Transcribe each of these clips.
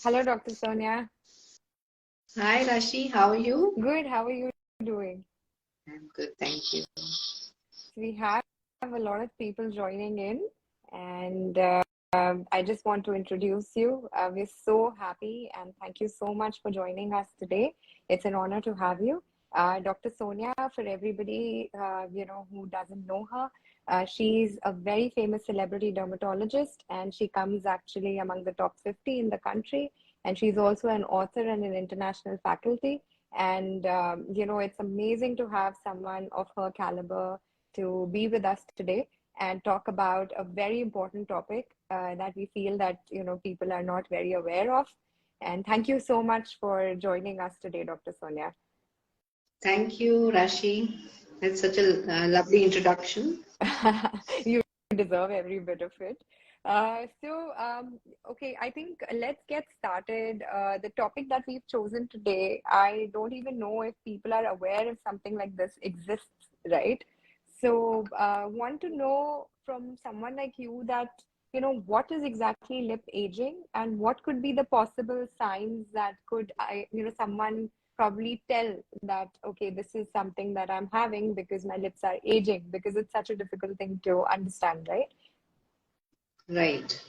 Hello, Dr. Sonia. Hi Rashi, how are you? Good. How are you doing? I'm good, thank you. We have a lot of people joining in, and I just want to introduce you. We're so happy, and thank you so much for joining us today. It's an honor to have you. Dr. Sonia, for everybody who doesn't know her, she's a very famous celebrity dermatologist, and she comes actually among the top 50 in the country. And she's also an author and an international faculty. And it's amazing to have someone of her caliber to be with us today and talk about a very important topic that we feel that people are not very aware of. And thank you so much for joining us today, Dr. Sonia. Thank you, Rashi. That's such a lovely introduction. You deserve every bit of it. Okay, I think let's get started. The topic that we've chosen today, I don't even know if people are aware if something like this exists, right? So, want to know from someone like you that, what is exactly lip aging and what could be the possible signs that could, someone probably tell that, okay, this is something that I'm having because my lips are aging, because it's such a difficult thing to understand, right? Right.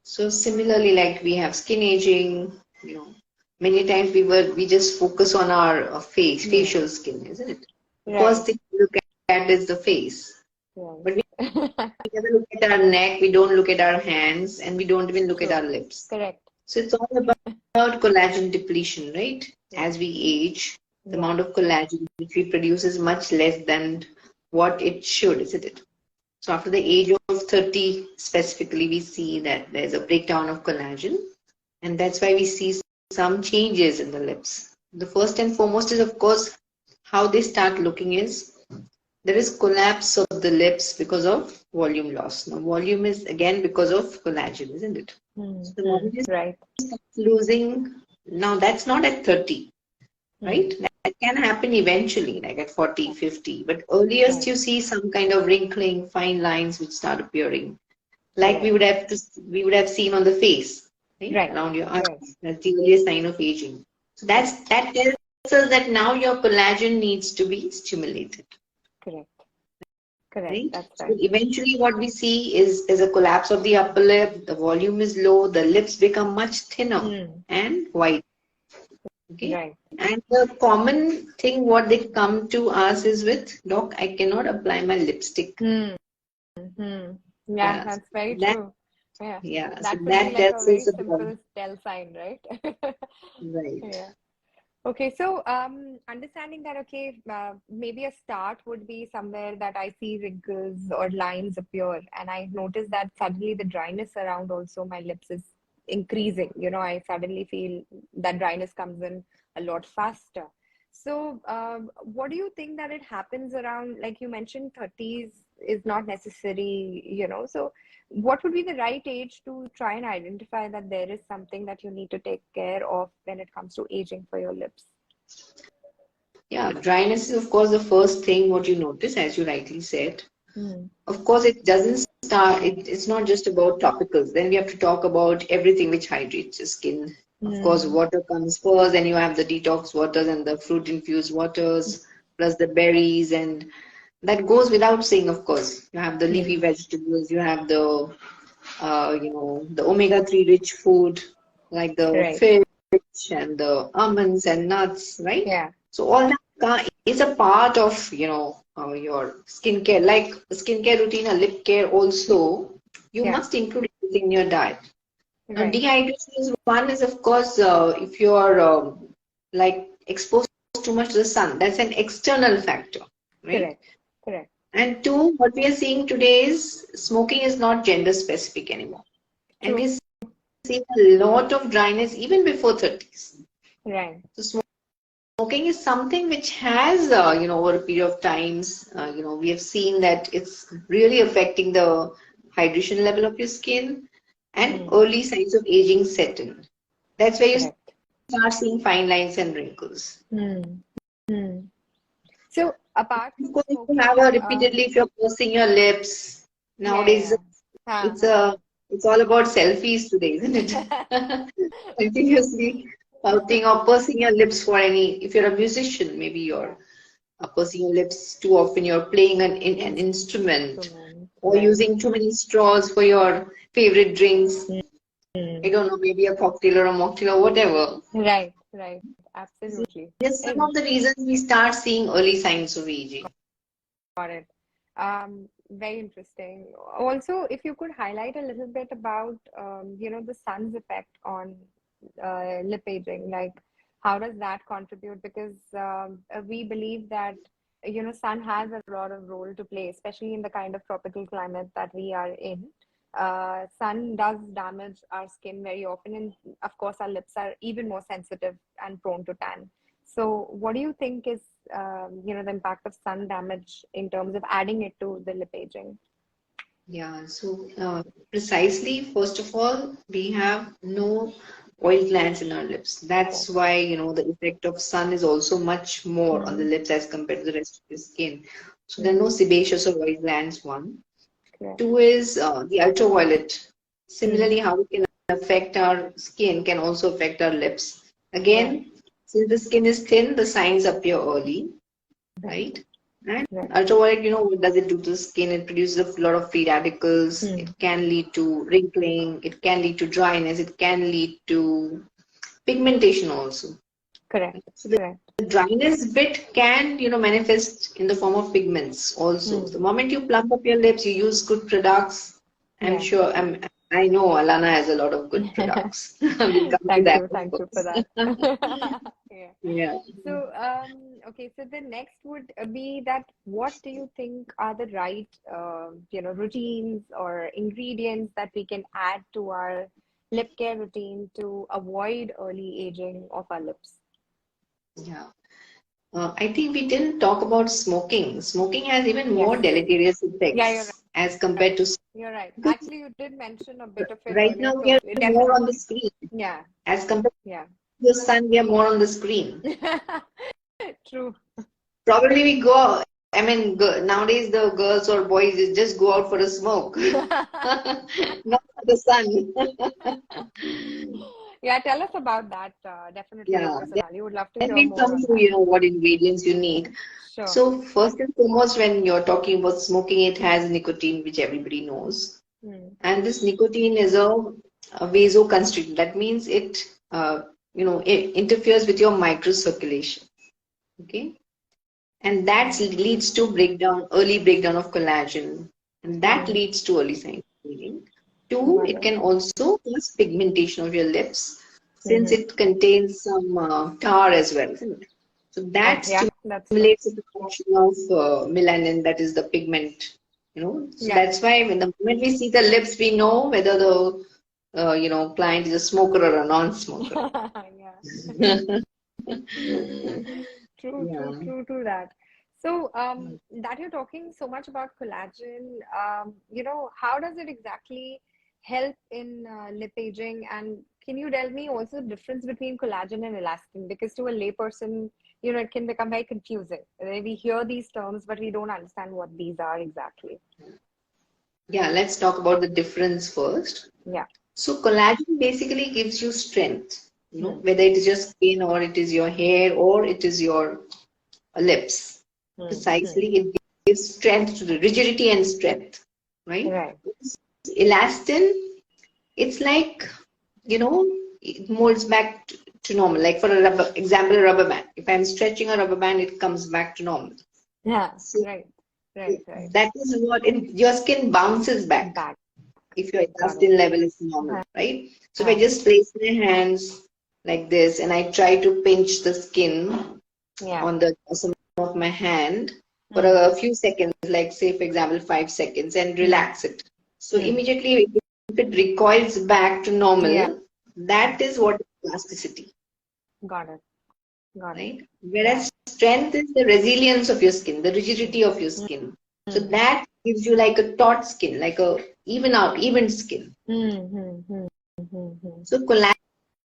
So similarly, like we have skin aging, many times we just focus on our Yeah, facial skin, isn't it? The first right, thing we look at is the face. But we right. never look at our neck, we don't look at our hands, and we don't even look at our True. lips. Correct. So it's all about collagen depletion, right? Yeah, As we age, the yeah, amount of collagen which we produce is much less than what it should, isn't it? So after the age of 30, specifically, we see that there's a breakdown of collagen, and that's why we see some changes in the lips. The first and foremost is, of course, how they start looking is there is collapse of the lips because of volume loss. Now, volume is again because of collagen, isn't it? So the moment you right. start losing, now that's not at 30, Hmm. right? That can happen eventually, like at 40, 50. But earliest Right, you see some kind of wrinkling, fine lines which start appearing, like correct. we would have seen on the face, right? Right, Around your right, eyes. That's the earliest sign of aging. So correct, that tells us that now your collagen needs to be stimulated. correct, correct. Right? That's So right. eventually what we see is there's a collapse of the upper lip, the volume is low, the lips become much thinner Hmm. and white. Okay. Right. And the common thing what they come to us is with, Doc, I cannot apply my lipstick. Hmm. Hmm. Yeah, Yeah. So that's very that true. Yeah, so that could be that like a tells very us about simple tell sign, right? right. Yeah. Okay, so understanding that, okay, maybe a start would be somewhere that I see wrinkles or lines appear, and I notice that suddenly the dryness around also my lips is increasing. I suddenly feel that dryness comes in a lot faster. So, what do you think that it happens around, like you mentioned, 30s is not necessary. So what would be the right age to try and identify that there is something that you need to take care of when it comes to aging for your lips? Yeah, dryness is of course the first thing what you notice, as you rightly said. Hmm. Of course, it doesn't start, it's not just about topicals. Then we have to talk about everything which hydrates your skin. Of course, Hmm. water comes first, then you have the detox waters and the fruit infused waters, plus the berries, and that goes without saying, of course. You have the leafy Hmm. vegetables, you have the omega-3 rich food, like the Right. fish and the almonds and nuts, right? Yeah. So all that is a part of, your skincare, like a skincare routine, a lip care also, you Yeah. must include it in your diet. Now, Right. dehydration is one is, of course, if you're like exposed too much to the sun, that's an external factor, right? Correct. Correct. And two, what we are seeing today is smoking is not gender specific anymore. And True. we're seeing a lot of dryness even before 30s. Right. So smoking is something which has, over a period of times, we have seen that it's really affecting the hydration level of your skin and Hmm. early signs of aging set in. That's where you Correct. start seeing fine lines and wrinkles. Hmm. Hmm. So apart Of from course, if you have smoking, repeatedly, if you're pursing your lips, yeah, nowadays yeah. it's Uh-huh. a It's all about selfies today, isn't it? Continuously pouting or pursing your lips for any, if you're a musician, maybe you're pursing your lips too often, you're playing an instrument Instrument, or right. using too many straws for your favorite drinks. I Mm. don't know, maybe a cocktail or a mocktail or whatever. Right, right. Absolutely. Just some And of the reasons we start seeing early signs of aging. got it. Very interesting. Also, if you could highlight a little bit about, the sun's effect on lip aging, like how does that contribute? Because we believe that, sun has a lot of role to play, especially in the kind of tropical climate that we are in. Sun does damage our skin very often, and of course, our lips are even more sensitive and prone to tan. So, what do you think is, the impact of sun damage in terms of adding it to the lip aging? Yeah, so precisely, first of all, we have no oil glands in our lips. Oh, That's why, the effect of sun is also much more on the mm, lips as compared to the rest of the skin. So there are no mm, sebaceous or oil glands, one. correct. Two is the ultraviolet. Mm, Similarly, how it can affect our skin can also affect our lips. right, Again, since the skin is thin, the signs appear early, right, right? And right. ultraviolet, what does it do to the skin? It produces a lot of free radicals. It Mm, can lead to wrinkling. It can lead to dryness. It can lead to pigmentation also. correct, So the correct. dryness bit can, manifest in the form of pigments also. Mm, The moment you plump up your lips, you use good products. I'm yeah. sure, I know Alana has a lot of good products. We'll come to that, of Thank you for course. that. Yeah. Yeah. So, okay, so the next would be that what do you think are the right, routines or ingredients that we can add to our lip care routine to avoid early aging of our lips? Yeah. I think we didn't talk about smoking. Smoking has even Yes. more deleterious Yeah, you're effects as right. compared to You're right. because Actually, you did mention a bit of it right earlier, now we so are it more on the definitely, screen yeah, as compared yeah. to the sun. We are more on the screen. True. Probably we go. I mean, nowadays the girls or boys just go out for a smoke, not for the sun. Yeah, tell us about that. Definitely, Yeah. personally, would love to Then hear we more come on to that. what ingredients you need. Sure. So first and foremost, when you're talking about smoking, it has nicotine, which everybody knows. Hmm. And this nicotine is a vasoconstrictor. That means it interferes with your microcirculation. Okay. And that Hmm. leads to early breakdown of collagen. And that Hmm. leads to early signs of aging. Two, Got it it. can also cause pigmentation of your lips since Mm-hmm. it contains some tar as well, isn't it? So Oh, that yeah, that's true. stimulates the production of melanin, that is the pigment. So Yeah. that's why when the moment we see the lips, we know whether the client is a smoker or a non-smoker. Yeah. Yeah. True that. So, that you're talking so much about collagen, how does it exactly help in lip aging? And can you tell me also the difference between collagen and elastin? Because to a layperson, it can become very confusing. We hear these terms, but we don't understand what these are exactly. Yeah, let's talk about the difference first. Yeah. So collagen basically gives you strength, Hmm. whether it is your skin or it is your hair or it is your lips. Hmm. Hmm. Precisely, it gives strength to the rigidity and strength, right? Right. Elastin, it's like, it molds back to normal. Like for a a rubber band. If I'm stretching a rubber band, it comes back to normal. Yeah. So Right. Right. that is what your skin bounces back Back. if your Got it. elastin level is normal, right? So if I Uh, just place my hands like this and I try to pinch the skin yeah. on the some of my hand for Hmm. a few seconds, like say for example 5 seconds, and Hmm. relax it. So Hmm. immediately if it recoils back to Yeah. normal, that is what is plasticity, Got it. Got it. right? Whereas Right. strength is the resilience of your skin, the rigidity of your skin. So Hmm. that gives you like a taut skin, like a even skin. Hmm. Hmm. Hmm. Hmm. So collagen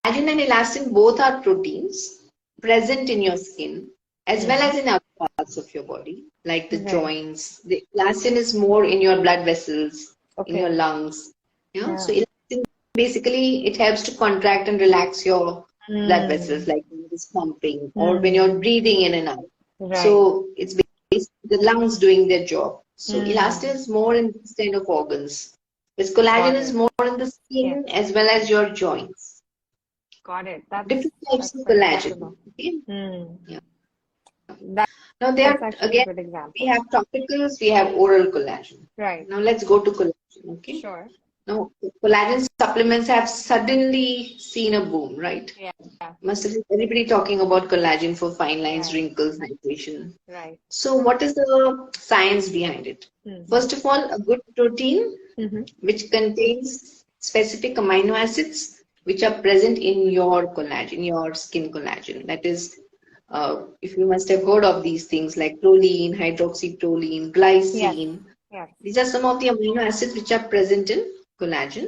and elastin both are proteins present in your skin as well Hmm. as in other parts of your body, like the Right. joints. The elastin is more in your blood vessels, in your Okay. lungs. Yeah. So Yeah. elastin basically it helps to contract and relax your blood vessels, Mm. like when it is pumping or when you're Mm. breathing in and out. Right. So it's basically the lungs doing their job. So elastin Mm. is more in this kind of organs. This collagen Got is it. more in the Yes. skin as well as your joints. Got it. Different types That's of very good to collagen. know. Okay. Mm. Yeah. That, Now they that's are actually a again good we example. have topicals, we have oral collagen. Right. Now let's go to collagen. Okay. Sure. Now collagen supplements have suddenly seen a boom, right? Yeah. Must have been everybody talking about collagen for fine lines, Right. wrinkles, hydration. Right. So what is the science behind it? Mm-hmm. First of all, a good protein Mm-hmm. which contains specific amino acids which are present in your collagen, your skin collagen. That is, if you must have heard of these things like proline, hydroxyproline, Yes. glycine. Yes. These are some of the amino acids which are present in collagen.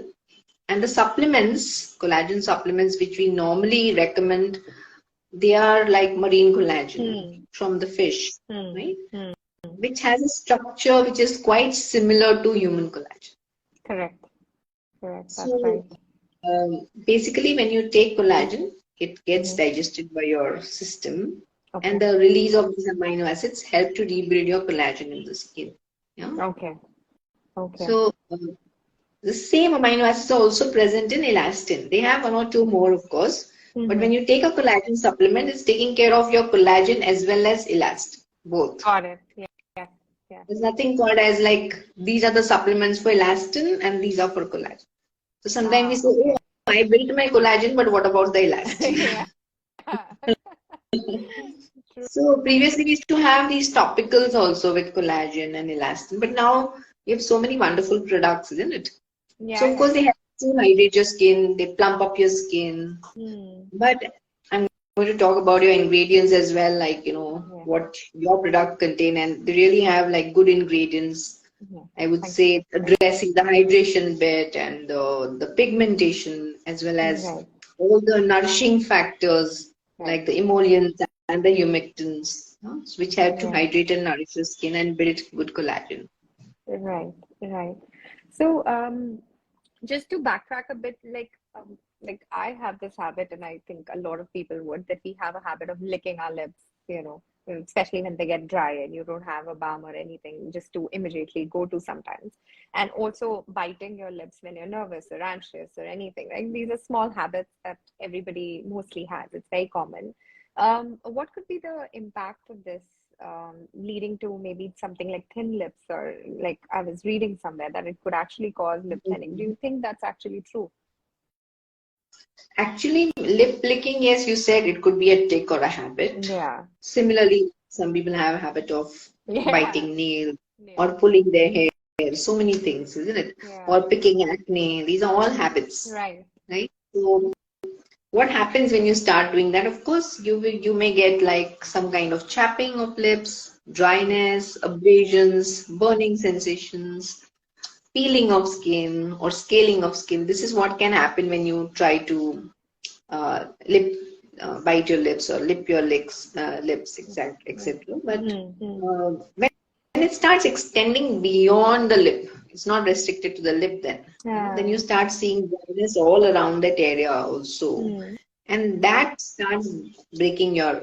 And the supplements, collagen supplements, which we normally recommend, they are like marine collagen Hmm. from the fish, Hmm. right? Hmm. Which has a structure which is quite similar to human collagen. Correct. Correct. That's right. So basically, when you take collagen, it gets Mm-hmm. digested by your system, and Okay. the release of these amino acids help to rebuild your collagen in the skin. Yeah. Okay. Okay. So the same amino acids are also present in elastin. They have one or two more, of course, but Mm-hmm. when you take a collagen supplement, it's taking care of your collagen as well as elastin, both. Got it. Yeah. Yes. Yes. There's nothing called as like these are the supplements for elastin and these are for collagen. So sometimes we Ah, say, oh, okay. I built my collagen, but what about the elastin? Yeah. True. So previously we used to have these topicals also with collagen and elastin, but now we have so many wonderful products, isn't it? Yeah. So of Yeah. course they help to hydrate your skin, they plump up your skin. Hmm. But I'm going to talk about your ingredients as well, like Yeah. what your product contain, and they really have like good ingredients. Yeah. I would Thank say you. addressing the hydration bit and the pigmentation as well as Right. all the nourishing factors Right. like the emollients and the humectants, which help to Right. hydrate and nourish your skin and build good collagen. Right. Right. So, just to backtrack a bit, like I have this habit, and I think a lot of people would, that we have a habit of licking our lips, especially when they get dry and you don't have a balm or anything, just to immediately go to sometimes. And also biting your lips when you're nervous or anxious or anything. Like these are small habits that everybody mostly has. It's very common. What could be the impact of this, leading to maybe something like thin lips, or like I was reading somewhere that it could actually cause lip thinning. Do you think that's actually true? Actually, lip licking, yes, you said it could be a tick or a habit. Yeah. Similarly, some people have a habit of Yeah. biting nails Yeah. or pulling their hair, so many things, isn't it? Yeah. Or picking acne. These are all habits, Right. right? So what happens when you start doing that? Of course, you may get like some kind of chapping of lips, dryness, abrasions, burning sensations, peeling of skin or scaling of skin. This is what can happen when you try to lip bite your lips or lip your lips, Yeah. etc. But Mm-hmm. when it starts extending beyond the lip, it's not restricted to the lip then. Then you Yeah. start seeing dryness all around that area also. Mm. And that starts breaking your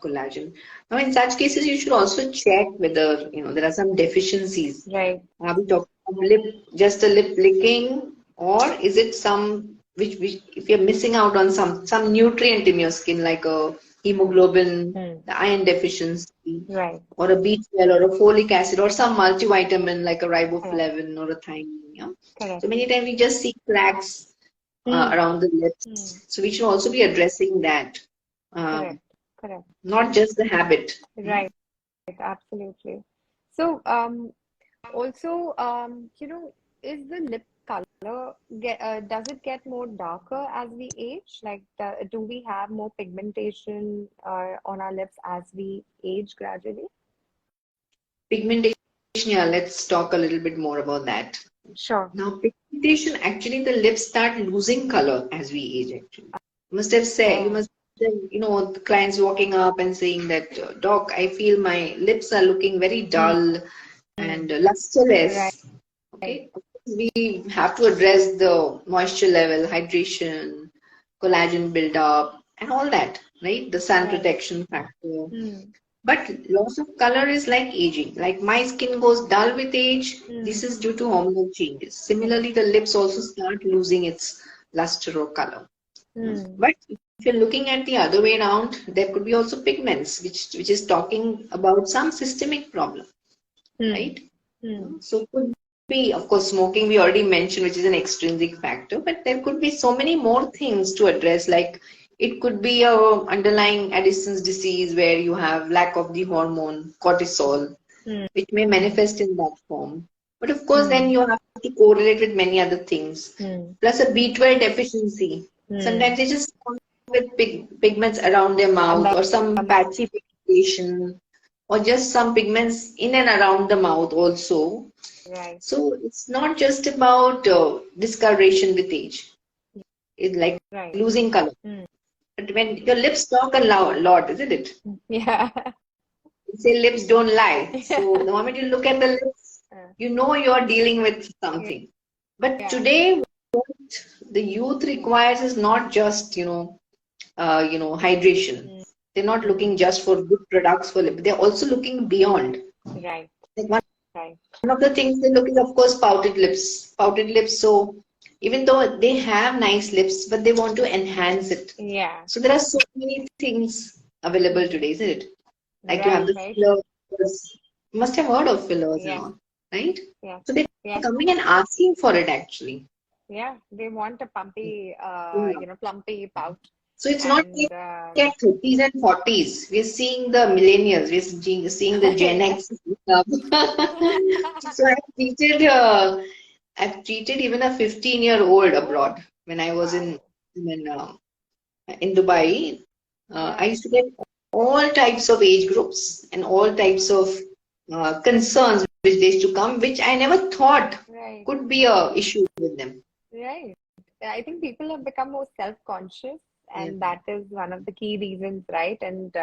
collagen. Now, in such cases, you should also check whether there are some deficiencies. Right. Are we talking about just a lip licking, or is it some which if you're missing out on some nutrient in your skin like a hemoglobin, Mm. the iron deficiency, Right. or a B12 or a folic acid, or some multivitamin like a Correct. riboflavin or a thiamine. Yeah? So Correct. many times we just see cracks Mm. around the Mm. lips. So we should also be addressing that, Correct. Correct. not just the habit. Right. Absolutely. So, also, is the lip color does it get more darker as we age? Like, do we have more pigmentation on our lips as we age gradually? Pigmentation, yeah, let's talk a little bit more about that. Sure. Now, pigmentation, actually, the lips start losing color as we age, actually. You Oh, must have, the clients walking up and saying that, Doc, I feel my lips are looking very mm, dull mm, and right. lusterless. Okay. we have to address the moisture level, hydration, collagen buildup, and all that, right? The sun Right. protection factor. Mm. But loss of color is like aging. Like my skin goes dull with age. This Mm. is due to hormonal changes. Correct. Similarly, the lips also start losing its luster or color. Mm. But if you're looking at the other way around, there could be also pigments, which is talking about some systemic problem, Mm. right? Mm. So could be, of course, smoking we already mentioned, which is an extrinsic factor, but there could be so many more things to address. Like it could be a underlying Addison's disease where you have lack of the hormone cortisol, Mm. which may Mm. manifest in that form. But of course, then Mm. you have to correlate with many other things. Mm. Plus a B12 deficiency. Mm. Sometimes they just come with pigments around their And mouth that, or some patchy pigmentation or just some pigments in and around the mouth also. right. So it's not just about discoloration with age. It's like Right. losing color. Mm. But when your lips talk a lot, isn't it? Yeah. They say lips don't lie. So the moment you look at the lips, you know you're dealing with Yeah. something. But Yeah. today, what the youth requires is not just, hydration. Mm. They're not looking Mm. just for good products for lip. They're also looking beyond. Right. Like Right. one of the things they look is, of course, pouted lips. Pouted lips. So even though they have nice lips, but they want to enhance it. Yeah. So there are so many things available today, isn't it? Like you have Right. the Right. fillers. You must have heard of fillers and Yeah. all, right? Yeah. So they're Yeah. coming and asking for it actually. Yeah. They want a pumpy, Yeah. plumpy pout. So it's not And like at 30s and 40s. We're seeing the millennials. We're seeing the Gen yeah. X. So I've treated even a 15-year-old Oh, abroad when I was in wow. in, uh, in Dubai. I Yeah. used to get all types of age groups and all types Mm. of concerns which they used to come, which I never thought Right. could be a issue with them. Right. Yeah, I think people have become more self-conscious, Yeah. and that is one of the key reasons, right? And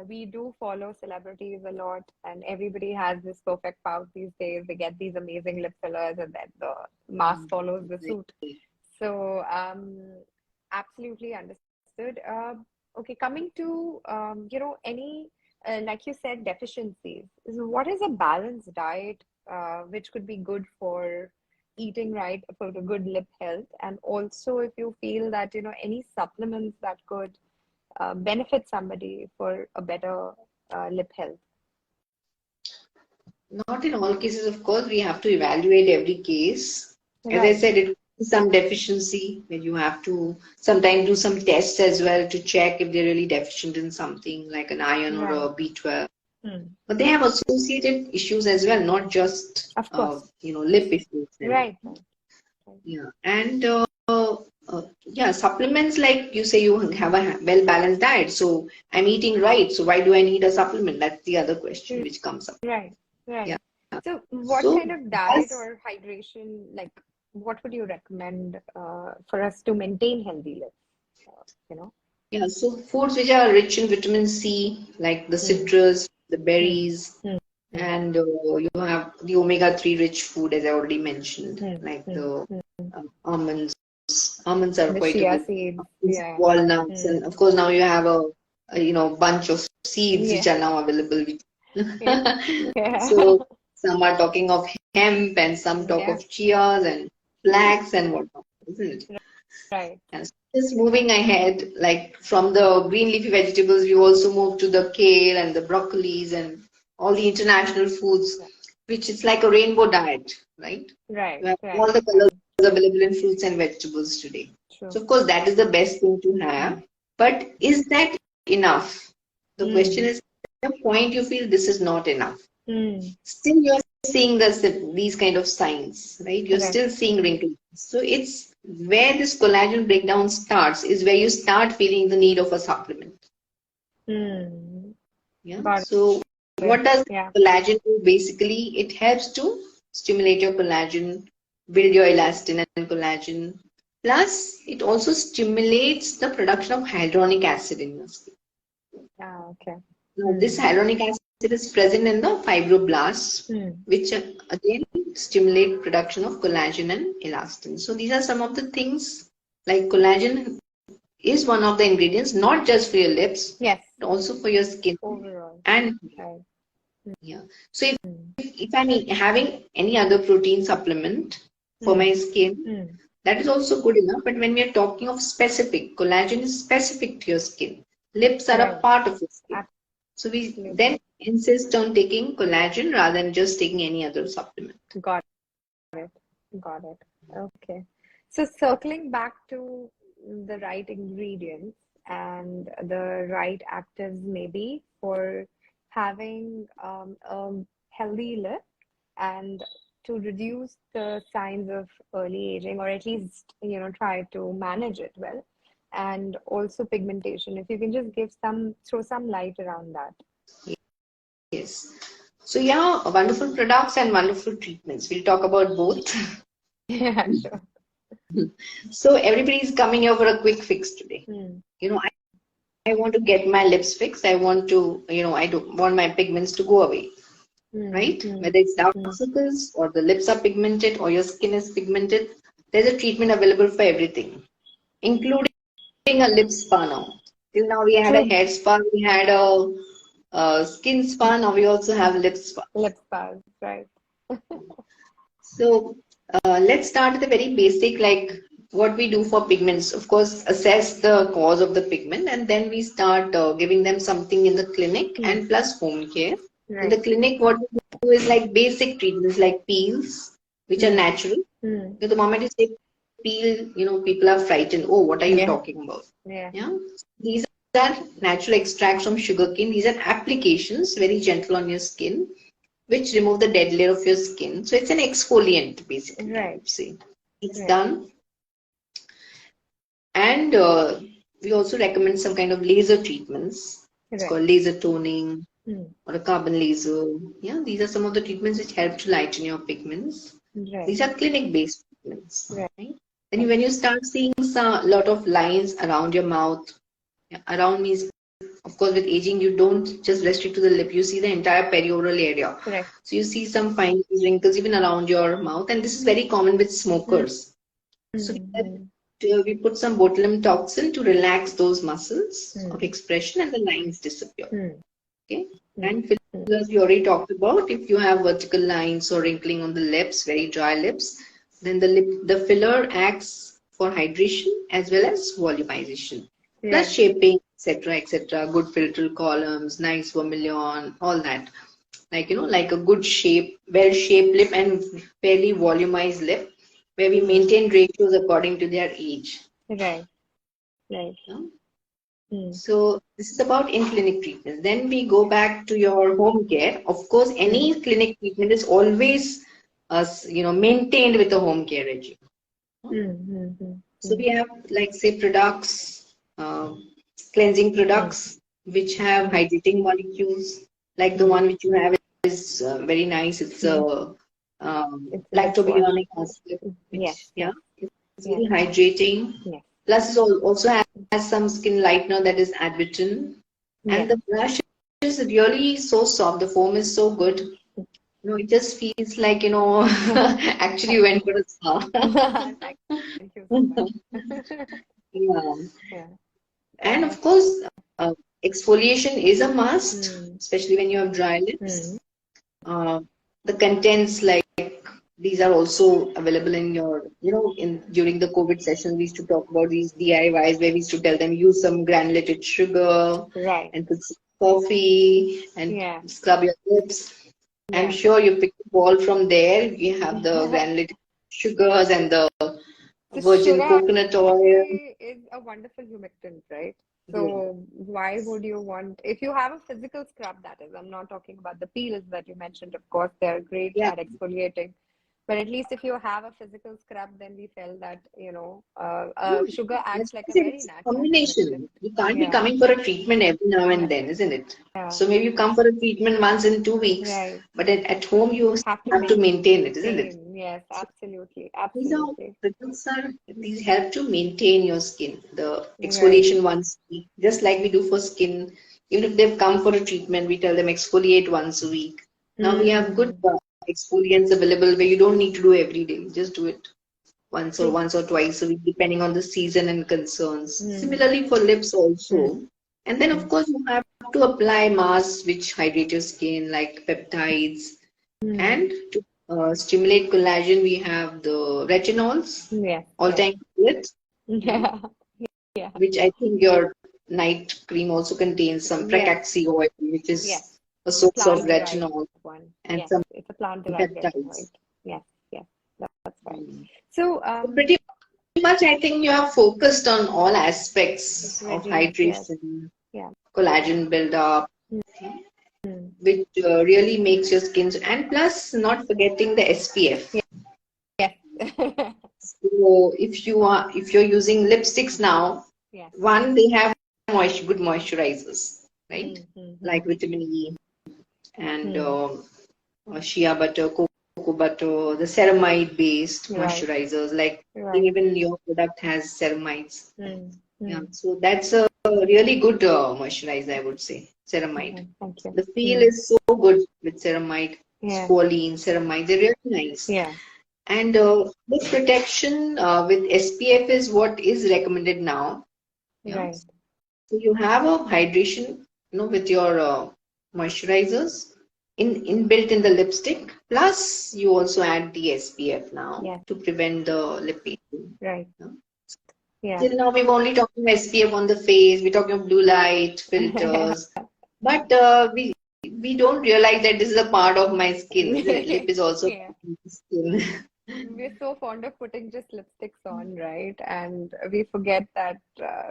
we do follow celebrities a lot, and everybody has this perfect pout these days. They get these amazing lip fillers, and then the mask follows the suit. So, absolutely understood. Okay, coming to any like you said, deficiencies. So what is a balanced diet which could be good for eating right for the good lip health, and also if you feel that any supplements that could benefit somebody for a better lip health. Not in all cases, of course, we have to evaluate every case. As I Right, said, it is some deficiency where you have to sometimes do some tests as well to check if they're really deficient in something like an iron or right. a B12. Hmm. But they have associated issues as well, not just Of course. lip issues and all. Right, right, right. Yeah, and yeah, supplements like you say you have a well-balanced diet, so I'm eating right, so why do I need a supplement? That's the other question which comes up. Right, Yeah. right. So, what So kind of diet does or hydration, like, what would you recommend for us to maintain healthy lips? You know? Yeah, so foods which are rich in vitamin C, like the Hmm. citrus, the Hmm. berries, Hmm. and you have the omega-3 rich food, as I already mentioned, Hmm. like Hmm. the Hmm. almonds. Almonds are The quite a chia good, seeds, of course, yeah. walnuts, Hmm. and of course now you have a bunch of seeds which Yeah. are now available. Yeah. Yeah. So some are talking of hemp, and some talk Yeah. of chias and flax and whatnot, isn't it? Right. And so just moving ahead, like from the green leafy vegetables, we also move to the kale and the broccolis and all the international foods, Right. which is like a rainbow diet, right? Right. You have all Right. the colors Right. available in fruits and vegetables today. So True. of course that is the best thing to Hmm. have. But is that enough? The question Hmm. is, at the point you feel this is not enough. Hmm. Still you're seeing these kind of signs, right? You're Correct. still seeing wrinkles. So it's where this collagen breakdown starts, is where you start feeling the need of a supplement. Hmm. Yeah. Got So it. what does Yeah. collagen do? Basically, it helps to stimulate your collagen, build your elastin and collagen. Plus, it also stimulates the production of hyaluronic acid in your skin. Ah, okay. Now, this Hmm. hyaluronic acid is present in the fibroblasts, Hmm. which again stimulate production of collagen and elastin. So these are some of the things, like collagen is one of the ingredients, not just for your lips, Yes. but also for your skin Overall. and Right. yeah. So Mm. if I'm having any other protein supplement for my skin, Mm. that is also good enough. But when we are talking of specific, collagen is specific to your skin. Lips are a Right. part of your skin. So we then Absolutely. insist on taking collagen rather than just taking any other supplement. Got it. Got it. Okay. So circling back to the right ingredients and the right actives maybe for having a healthy lip and to reduce the signs of early aging, or at least, try to manage it well. And also pigmentation. If you can just throw some light around that. Yes. So yeah, wonderful products and wonderful treatments. We'll talk about both. Yeah, sure. So everybody is coming here for a quick fix today. Hmm. You know, I want to get my lips fixed. I want to, I don't want my pigments to go away, Hmm. right? Hmm. Whether it's dark Hmm. circles or the lips are pigmented or your skin is pigmented, there's a treatment available for everything, including a lip spa now. Till now we had a True. hair spa, we had a skin spa, now we also have lip spa. Lip spas, right. So let's start with the very basic, like what we do for pigments. Of course, assess the cause of the pigment, and then we start giving them something in the clinic Hmm. and plus home care. In the Right. clinic, what we do is like basic treatments like peels, which are Hmm. natural. Hmm. So the moment you say peel, people are frightened. Oh, what are you Yeah. talking about? Yeah. Yeah. These are natural extracts from sugarcane. These are applications, very gentle on your skin, which remove the dead layer of your skin. So it's an exfoliant, basically, I Right. would say. It's Right. done. And we also recommend some kind of laser treatments. It's Right. called laser toning Hmm. or a carbon laser. Yeah, these are some of the treatments which help to lighten your pigments. Right. These are clinic-based treatments. Right. Right? Then when you start seeing a lot of lines around your mouth, yeah, around means, of course, with aging, you don't just restrict to the lip, you see the entire perioral area. Correct. So you see some fine wrinkles even around your mouth, and this is very common with Hmm. smokers. So Hmm. we put some botulinum toxin to relax those muscles of Hmm. expression, and the lines disappear. Hmm. Okay, Hmm. and fillers we already talked about. If you have vertical lines or wrinkling on the lips, very dry lips, then the filler acts for hydration as well as volumization, plus Right. shaping, etc., etc. Good filter columns, nice vermilion, all that. Like like a good shape, well-shaped lip and fairly volumized lip, where we maintain ratios according to their age. Right. Right. Yeah? Hmm. So this is about in-clinic treatment. Then we go back to your home care. Of course, Hmm. any clinic treatment is always, maintained with a home care regime. Hmm. Hmm. Hmm. So Hmm. we have, like, say, products, cleansing Hmm. products, which have hydrating molecules, like the Hmm. one which you have is very nice. It's Hmm. a It's a dishwash. lactobionic acid, Yes. which, yeah, Yes. it's Yes. very hydrating. Yes. Plus, it also has some skin lightener that is Advicin. And Yes. the brush is really so soft. The foam is so good. It just feels like, actually you went for a spa. Thank you so much. Yeah. Yeah. And Uh, of course, uh, exfoliation is a must, hmm. especially when you have dry Hmm. lips. Uh, the contents, like, these are also available in your, in during the COVID session, we used to talk about these DIYs where we used to tell them use some granulated sugar Right. and put some coffee and Yeah. scrub your lips. I'm Yeah. sure you picked the ball from there. You have the granulated sugars and the The virgin sugar coconut oil. actually is a wonderful humectant, right? Yeah. So why would you want, if you have a physical scrub, that is, I'm not talking about the peels that you mentioned, of course, they're great Yeah. at exfoliating. But at least if you have a physical scrub, then we felt that, No, sugar that's acts like why I a said very it's a natural combination. humectant. You can't be Yeah. coming for a treatment every now and Yeah. then, isn't it? Yeah. So maybe you come for a treatment once in 2 weeks, Right. but at home you Have to have to maintain it, isn't it? maintain. Yes, So absolutely. these are Absolutely. products are these help to maintain your skin, the Right. exfoliation once a week, just like we do for skin. Even if they've come for a treatment, we tell them exfoliate once a week. Now we have good Hmm. exfoliants available where you don't need to do every day. Just do it once or twice a week, depending on the season and concerns. Similarly for lips also. And then of course you have to apply masks which hydrate your skin, like peptides. And to stimulate collagen, we have the retinols, all-time favorite, Yeah. Yeah. which I think your night cream also contains some pracaxi oil, which is a source of retinol, one. and Yes, some it's a plant-derived retinoid. peptides. Yes, yes, that's right. So, So pretty much, I think you have focused on all aspects of reduce, yes, hydration, yeah. collagen buildup, which really makes your skin, and plus not forgetting the SPF. Yes. So if you're using lipsticks now, Yes. one, they have good moisturizers, right? Like vitamin E and shea butter, cocoa butter, the ceramide based moisturizers, like even your product has ceramides. Yeah, so that's a really good moisturizer, I would say, ceramide. Thank you. The feel is so good with ceramide, squalene, ceramide, they're really nice. Yeah. And this protection with SPF is what is recommended now. Right. So you have a hydration, with your moisturizers inbuilt in the lipstick. Plus, you also add the SPF now to prevent the lip aging. Right. Yeah. Till now, we've only talked about SPF on the face. We're talking of blue light filters, but we don't realize that this is a part of my skin, isn't it? Lip is also skin. We're so fond of putting just lipsticks on, right? And we forget that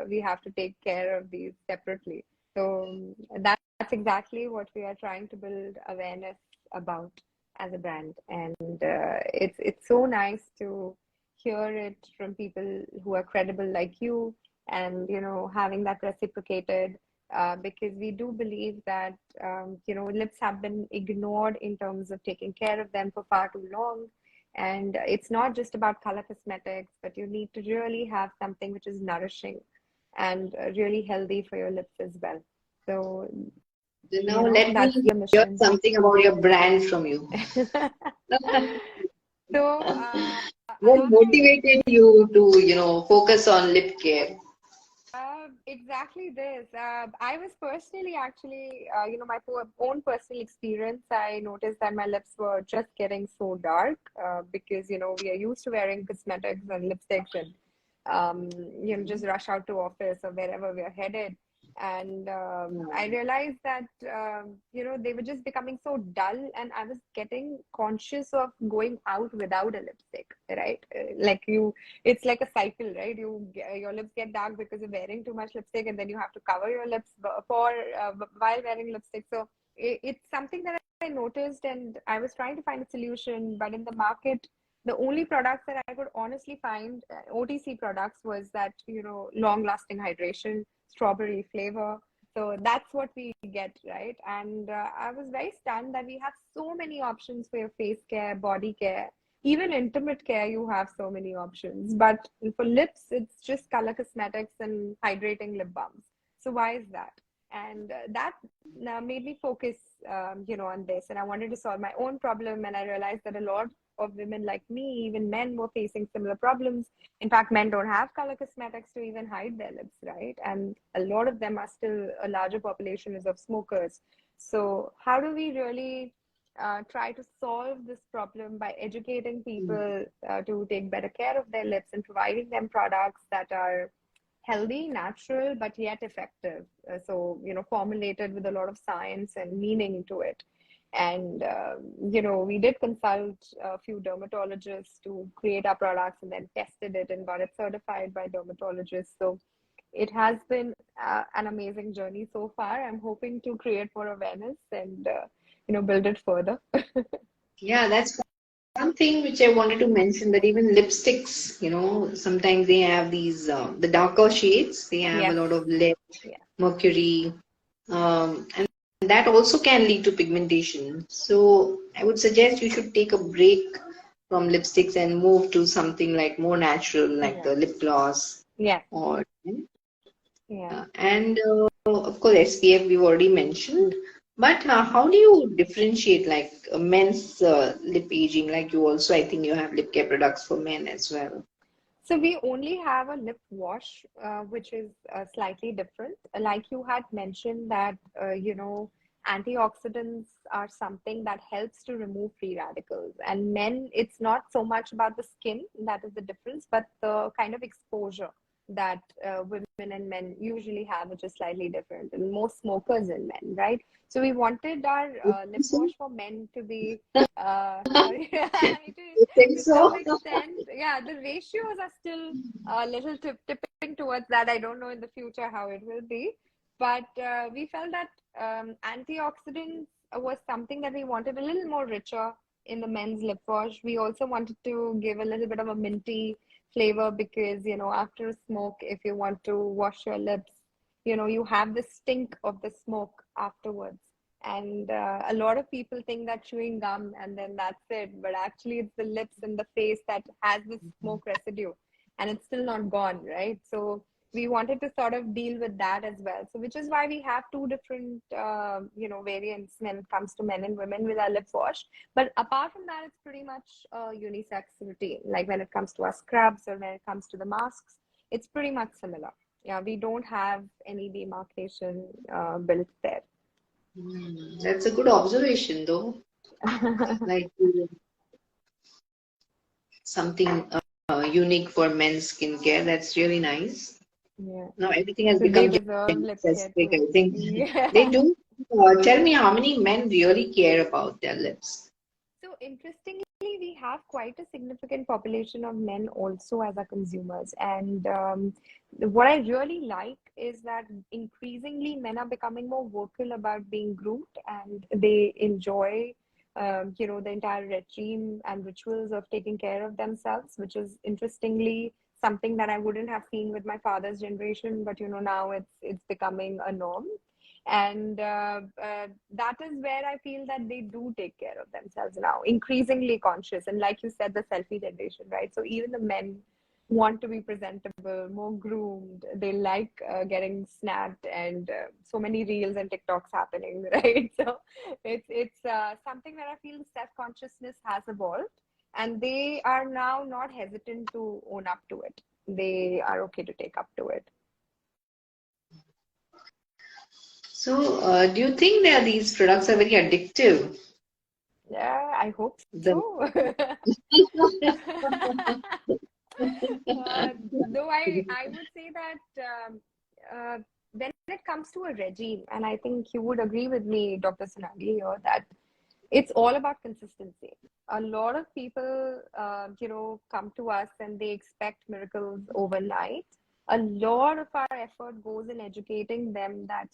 we have to take care of these separately. So that's exactly what we are trying to build awareness about as a brand. And it's so nice to hear it from people who are credible like you, and having that reciprocated. Because we do believe that lips have been ignored in terms of taking care of them for far too long. And it's not just about color cosmetics, but you need to really have something which is nourishing and really healthy for your lips as well. So now let me hear something about your brand from you. So what motivated you to focus on lip care? Exactly this. I was personally actually, my own personal experience. I noticed that my lips were just getting so dark because, we are used to wearing cosmetics and lipsticks and, just rush out to office or wherever we are headed. And I realized that, they were just becoming so dull, and I was getting conscious of going out without a lipstick, right? It's like a cycle, right? Your lips get dark because you're wearing too much lipstick, and then you have to cover your lips while wearing lipstick. So it's something that I noticed, and I was trying to find a solution, but in the market, the only products that I could honestly find, OTC products, was that, long-lasting hydration, strawberry flavor. So that's what we get, right? And I was very stunned that we have so many options for your face care, body care, even intimate care. You have so many options, but for lips, it's just color cosmetics and hydrating lip balms. So why is that? And that made me focus, on this. And I wanted to solve my own problem. And I realized that a lot of women like me, even men, were facing similar problems. In fact, men don't have color cosmetics to even hide their lips, right? And a lot of them are still, a larger population is of smokers. So how do we really try to solve this problem by educating people to take better care of their lips and providing them products that are healthy, natural, but yet effective. So, formulated with a lot of science and meaning to it. And, we did consult a few dermatologists to create our products, and then tested it and got it certified by dermatologists. So it has been an amazing journey so far. I'm hoping to create more awareness and, build it further. Yeah, that's one thing which I wanted to mention, that even lipsticks, sometimes they have these, the darker shades, they have a lot of lead, mercury, and that also can lead to pigmentation. So I would suggest you should take a break from lipsticks and move to something like more natural, like the lip gloss. And of course, SPF we've already mentioned. But how do you differentiate like men's lip aging? Like you also, I think you have lip care products for men as well. So we only have a lip wash, which is slightly different. Like you had mentioned that, antioxidants are something that helps to remove free radicals. And men, it's not so much about the skin, that is the difference, but the kind of exposure that women and men usually have, which is slightly different, and more smokers in men, right? So we wanted our lip wash for men to be, You think to some so? extent, yeah, the ratios are still a little tipping towards that. I don't know in the future how it will be, but we felt that antioxidants was something that we wanted a little more richer in the men's lip wash. We also wanted to give a little bit of a minty flavor because, after a smoke, if you want to wash your lips, you have the stink of the smoke afterwards. And a lot of people think that chewing gum and then that's it. But actually, it's the lips and the face that has the smoke residue and it's still not gone, right? So we wanted to sort of deal with that as well. So, which is why we have two different, variants when it comes to men and women with our lip wash. But apart from that, it's pretty much a unisex routine. Like when it comes to our scrubs or when it comes to the masks, it's pretty much similar. Yeah, we don't have any demarcation built there. That's a good observation, though. Like something unique for men's skincare. That's really nice. Yeah. Now everything has So they become deserve gender lip care specific. too. I think they Yeah. do. Tell me how many men really care about their lips. So interestingly, we have quite a significant population of men also as our consumers. And what I really like is that increasingly men are becoming more vocal about being groomed and they enjoy, the entire regime and rituals of taking care of themselves, which is interestingly something that I wouldn't have seen with my father's generation, but now it's becoming a norm. And that is where I feel that they do take care of themselves now, increasingly conscious. And like you said, the selfie generation, right? So even the men want to be presentable, more groomed. They like getting snapped, and so many reels and TikToks happening, right? So it's something that I feel self consciousness has evolved, and they are now not hesitant to own up to it. They are okay to take up to it. So, do you think that these products are very addictive? Yeah, I hope The so. Though I would say that when it comes to a regime, and I think you would agree with me, Dr. Sonali, here, that it's all about consistency. A lot of people, come to us and they expect miracles overnight. A lot of our effort goes in educating them that,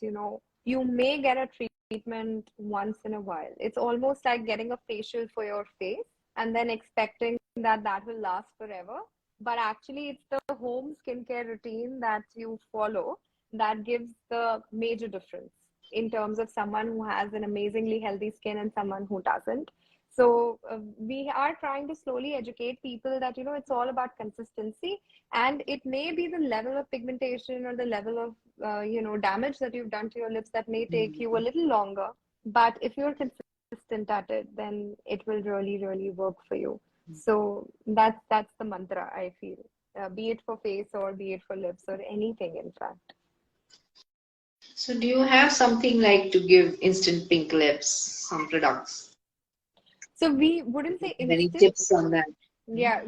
you may get a treatment once in a while. It's almost like getting a facial for your face and then expecting that that will last forever. But actually, it's the home skincare routine that you follow that gives the major difference in terms of someone who has an amazingly healthy skin and someone who doesn't. So we are trying to slowly educate people that it's all about consistency, and it may be the level of pigmentation or the level of damage that you've done to your lips that may take you a little longer. But if you're consistent at it, then it will really, really work for you. So that's the mantra I feel, be it for face or be it for lips or anything, in fact. So, do you have something like to give instant pink lips, some products? So we wouldn't say Any instant. tips on that? Yeah,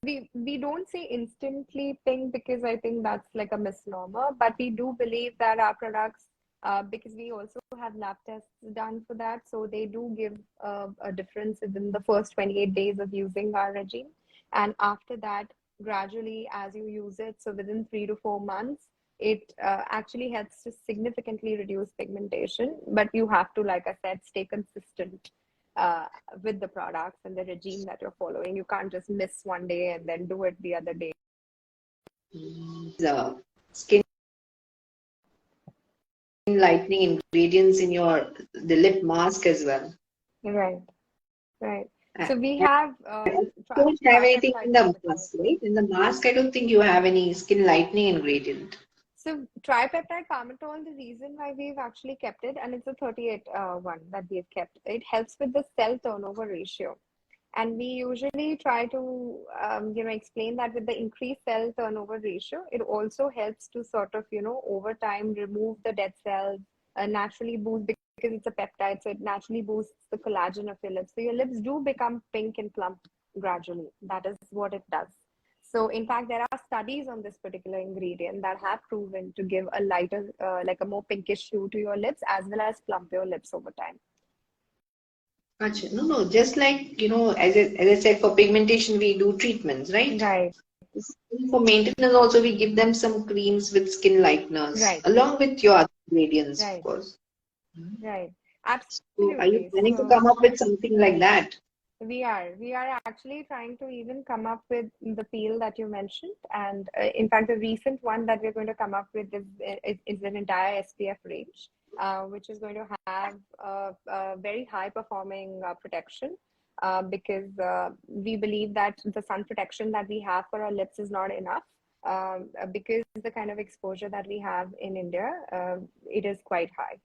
we don't say instantly pink because I think that's like a misnomer, but we do believe that our products, because we also have lab tests done for that, so they do give a difference within the first 28 days of using our regime, and after that, gradually as you use it, so within 3 to 4 months, it actually helps to significantly reduce pigmentation. But you have to, like I said, stay consistent uh, with the products and the regime that you're following. You can't just miss one day and then do it the other day. The skin lightening ingredients in your the lip mask as well. Right, right. I So we have don't have anything in tried to the put it there. mask, right? In the mask, I don't think you have any skin lightening ingredient. So tripeptide palmitol, the reason why we've actually kept it, and it's a 38 one that we've kept, it helps with the cell turnover ratio. And we usually try to, explain that with the increased cell turnover ratio, it also helps to sort of, over time remove the dead cells, naturally boost, because it's a peptide, so it naturally boosts the collagen of your lips. So your lips do become pink and plump gradually. That is what it does. So in fact, there are studies on this particular ingredient that have proven to give a lighter, like a more pinkish hue to your lips, as well as plump your lips over time. Achha. No, no, just like, as I said, for pigmentation, we do treatments, right? Right. For maintenance also, we give them some creams with skin lighteners, Right. along with your other ingredients, of Right. course. Right. So are you Absolutely. planning to So come up with something like that? we are actually trying to even come up with the peel that you mentioned, and in fact, the recent one that we're going to come up with is an entire SPF range, which is going to have a very high performing protection. Because we believe that the sun protection that we have for our lips is not enough. Because the kind of exposure that we have in India, it is quite high.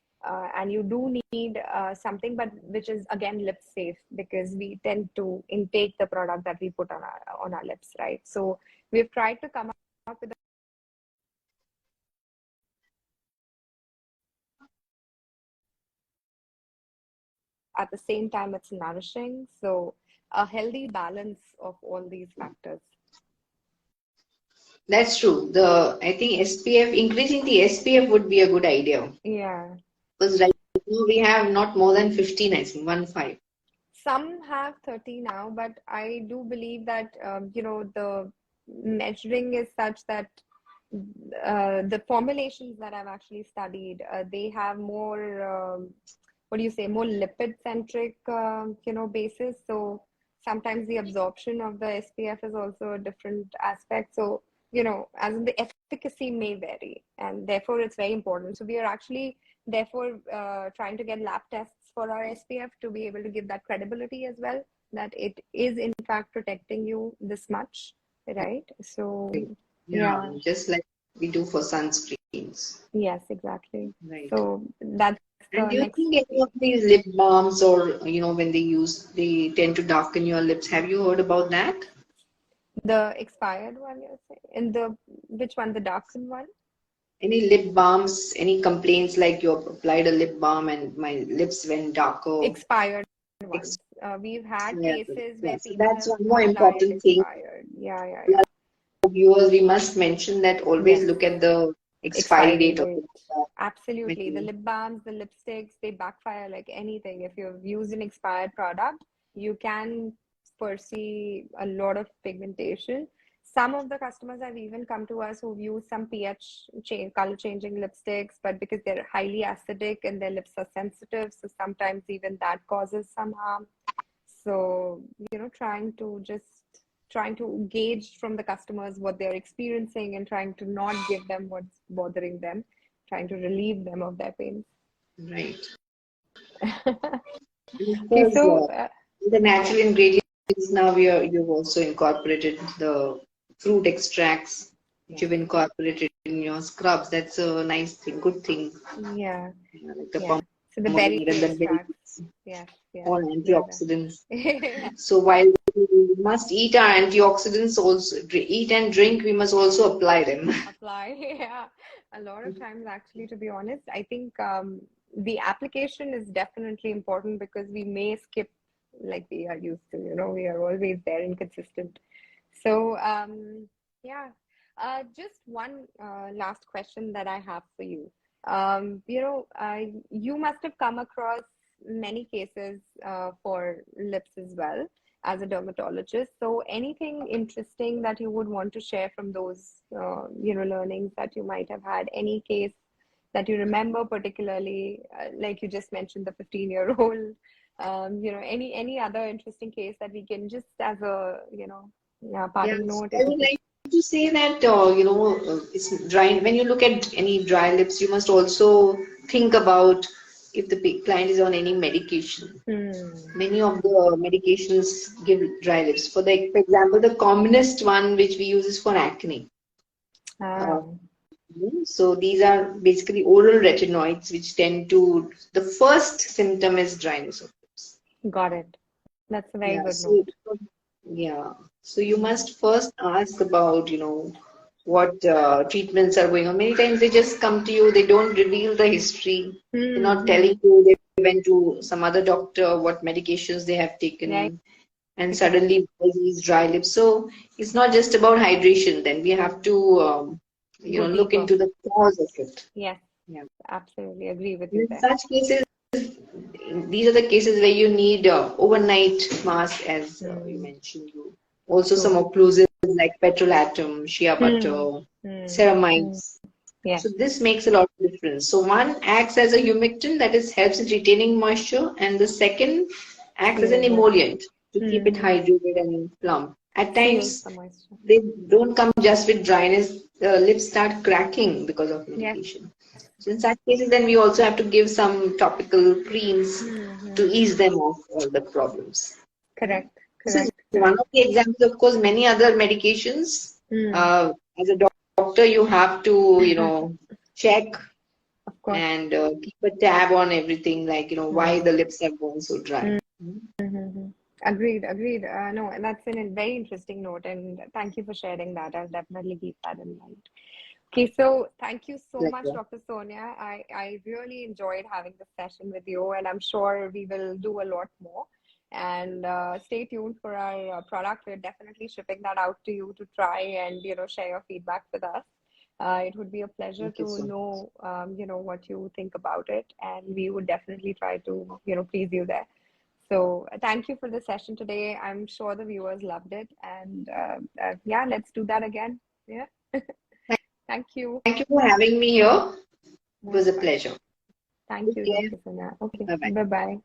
And you do need something, but which is again lip safe, because we tend to intake the product that we put on our lips, right? So we've tried to come up with at the same time it's nourishing, so a healthy balance of all these factors. That's true. I think SPF, increasing the SPF would be a good idea. Yeah. Because right now we have not more than 15, I think, 15. Some have 30 now, but I do believe that, the measuring is such that the formulations that I've actually studied, they have more, what do you say, more lipid centric, basis. So sometimes the absorption of the SPF is also a different aspect. So, as in the efficacy may vary, and therefore it's very important. So we are actually therefore trying to get lab tests for our SPF to be able to give that credibility as well, that it is in fact protecting you this much, right? So Yeah, yeah. just like we do for sunscreens. Yes, exactly. Right. So that's And the do you next. think any of these lip balms or, when they tend to darken your lips, have you heard about that? The expired one, you're saying? In the which one? The darkened one? Any lip balms, any complaints like you applied a lip balm and my lips went darker? Expired ones. We've had Yeah, cases yeah. where So people that's have one more applied important thing. expired. Yeah, yeah, A yeah. lot of viewers, we must mention that always Yes. look at the expiry Expiry date of date. the Absolutely. The material. lip balms, the lipsticks, they backfire like anything. If you've used an expired product, you can foresee a lot of pigmentation. Some of the customers have even come to us who've used some color changing lipsticks, but because they're highly acidic and their lips are sensitive, so sometimes even that causes some harm. So, trying to gauge from the customers what they're experiencing and trying to not give them what's bothering them, trying to relieve them of their pain. Right. And of Okay, course, so the natural ingredients now you've also incorporated the fruit extracts, which yes, you've incorporated in your scrubs. That's a nice thing, good thing. yeah, Like the yeah. So the berry pomegranate and the extracts, berries, yes, yes, all they're antioxidants. there. So while we must eat our antioxidants, also eat and drink, we must also apply them. Apply. Yeah, a lot of times actually, to be honest, I think the application is definitely important, because we may skip like we are used to, we are always there inconsistent. So yeah, just one last question that I have for you. You must have come across many cases for lips as well as a dermatologist. So anything interesting that you would want to share from those, learnings that you might have had? Any case that you remember particularly, like you just mentioned, the 15-year-old, any other interesting case that we can just as a, yeah, parting Yes, note, I if you would could. like to say that it's dry. When you look at any dry lips, you must also think about if the client is on any medication. Hmm. Many of the medications give dry lips. For example, the commonest one which we use is for acne. Uh, Ah, So these are basically oral retinoids, which tend to, the first symptom is dryness of lips. Got it. That's a very Yeah, good so note. yeah, so you must first ask about, what treatments are going on. Many times they just come to you, they don't reveal the history. They're not Mm-hmm. telling you they went to some other doctor, what medications they have Right. taken, and suddenly there's these dry lips. So it's not just about hydration. Then we have to, Go look deeper. into the cause of it. Yes, Yeah. absolutely agree with you In there. such cases, these are the cases where you need overnight mask, as you Hmm. mentioned. You also some True. occlusives like petrolatum, shea Hmm. butter, Hmm. Hmm. ceramides. Yes. So this makes a lot of difference. So one acts as a humectant, that is helps in retaining moisture, and the second acts as an Seals it. emollient to keep it Hmm. hydrated and plump. At Seals times the moisture. they don't come just with dryness. The lips start cracking because of Yes. medication. So in such cases, then we also have to give some topical creams to Hmm. ease them of all the problems. Yeah. Correct. This is Correct. one Correct. of the examples. Of course, many other medications. Hmm. As a doctor, you have to, check Of course. and keep a tab on everything, like, why Hmm. the lips are going so dry. Mm-hmm. Agreed, agreed. No, and that's a very interesting note, and thank you for sharing that. I'll definitely keep that in mind. Okay, so thank you so Like, much, Dr. Sonia. I really enjoyed having this session with you, and I'm sure we will do a lot more. And stay tuned for our product. We're definitely shipping that out to you to try and share your feedback with us. It would be a pleasure thank you to so much. know what you think about it, and we would definitely try to please you there. So thank you for the session today. I'm sure the viewers loved it, and yeah, let's do that again. Yeah. Thank you. Thank you for having me here. It was Most a welcome. pleasure. Thank Take you, care. Dr. Sonia. Okay, Bye bye. bye bye.